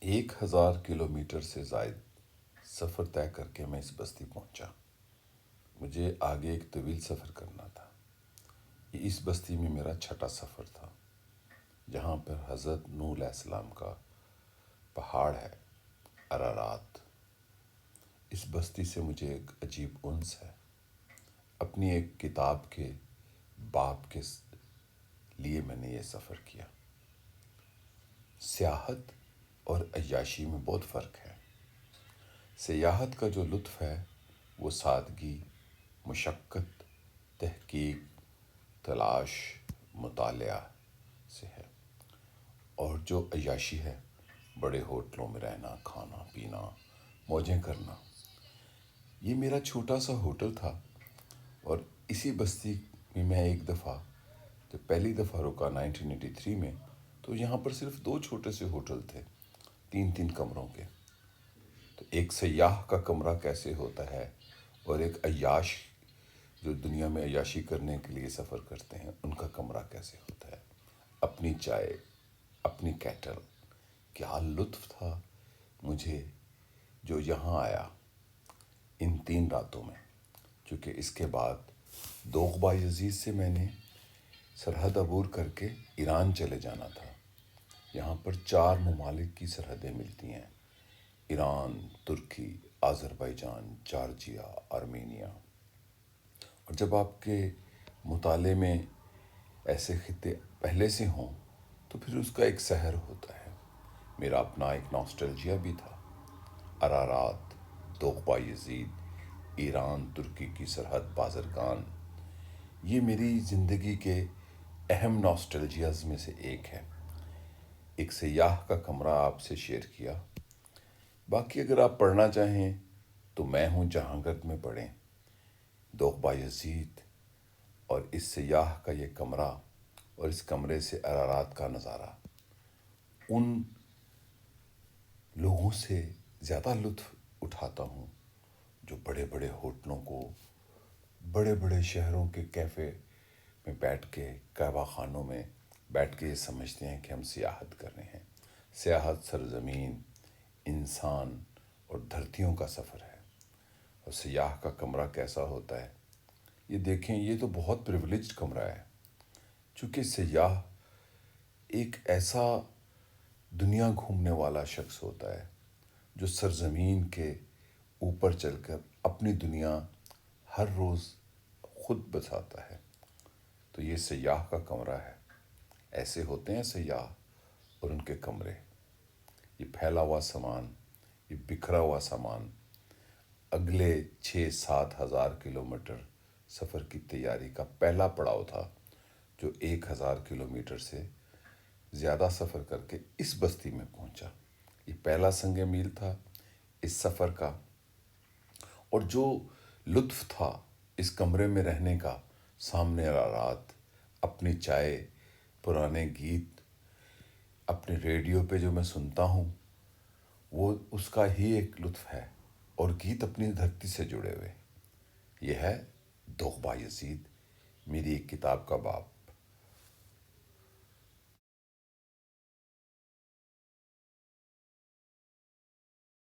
1000 kilometre سے زائد سفر طے کر کے میں اس بستی پہنچا۔ مجھے آگے ایک طویل سفر کرنا تھا۔ یہ اس بستی میں میرا چھٹا سفر تھا، جہاں پر حضرت نوح علیہ السلام کا پہاڑ ہے، ارارات۔ اس بستی سے مجھے ایک عجیب انس ہے۔ اپنی ایک کتاب کے باب کے لیے میں نے یہ سفر کیا۔ سیاحت اور عیاشی میں بہت فرق ہے۔ سیاحت کا جو لطف ہے وہ سادگی، مشقت، تحقیق، تلاش، مطالعہ سے ہے، اور جو عیاشی ہے بڑے ہوٹلوں میں رہنا، کھانا پینا، موجیں کرنا۔ یہ میرا چھوٹا سا ہوٹل تھا، اور اسی بستی میں ایک دفعہ جب پہلی دفعہ رکا 1983 میں، تو یہاں پر صرف 2 چھوٹے سے ہوٹل تھے، 3 کمروں کے۔ تو ایک سیاح کا کمرہ کیسے ہوتا ہے، اور ایک عیاش جو دنیا میں عیاشی کرنے کے لیے سفر کرتے ہیں ان کا کمرہ کیسے ہوتا ہے۔ اپنی چائے، اپنی کیٹل، کیا لطف تھا مجھے جو یہاں آیا ان 3 راتوں میں، چونکہ اس کے بعد دوغ بایزید سے میں نے سرحد عبور کر کے ایران چلے جانا تھا۔ یہاں پر 4 ممالک کی سرحدیں ملتی ہیں: ایران، ترکی، آذربائیجان، جارجیا، آرمینیا۔ اور جب آپ کے مطالعے میں ایسے خطے پہلے سے ہوں تو پھر اس کا ایک سحر ہوتا ہے۔ میرا اپنا ایک نوسٹلجیا بھی تھا۔ ارارات، دوغ بایزید، ایران ترکی کی سرحد بازرگان، یہ میری زندگی کے اہم نوسٹلجیاز میں سے ایک ہے۔ ایک سیاح کا کمرہ آپ سے شیئر کیا۔ باقی اگر آپ پڑھنا چاہیں تو میں ہوں جہانگرد میں پڑھیں۔ دوغ بایزید اور اس سیاح کا یہ کمرہ، اور اس کمرے سے ارارات کا نظارہ، ان لوگوں سے زیادہ لطف اٹھاتا ہوں جو بڑے بڑے ہوٹلوں کو، بڑے بڑے شہروں کے کیفے میں بیٹھ کے، قہوہ خانوں میں بیٹھ کے یہ سمجھتے ہیں کہ ہم سیاحت کر رہے ہیں۔ سیاحت سرزمین، انسان اور دھرتیوں کا سفر ہے۔ اور سیاح کا کمرہ کیسا ہوتا ہے یہ دیکھیں، یہ تو بہت پریویلیجڈ کمرہ ہے، چونکہ سیاح ایک ایسا دنیا گھومنے والا شخص ہوتا ہے جو سرزمین کے اوپر چل کر اپنی دنیا ہر روز خود بساتا ہے۔ تو یہ سیاح کا کمرہ ہے۔ ایسے ہوتے ہیں سیاح اور ان کے کمرے۔ یہ پھیلا ہوا سامان، یہ بکھرا ہوا سامان اگلے 6-7 ہزار کلومیٹر سفر کی تیاری کا پہلا پڑاؤ تھا، جو 1000 کلومیٹر سے زیادہ سفر کر کے اس بستی میں پہنچا۔ یہ پہلا سنگ میل تھا اس سفر کا، اور جو لطف تھا اس کمرے میں رہنے کا، سامنے رات، اپنی چائے، پرانے گیت، اپنے ریڈیو پہ جو میں سنتا ہوں، وہ اس کا ہی ایک لطف ہے، اور گیت اپنی دھرتی سے جڑے ہوئے۔ یہ ہے دوغ بایزید، میری ایک کتاب کا باب۔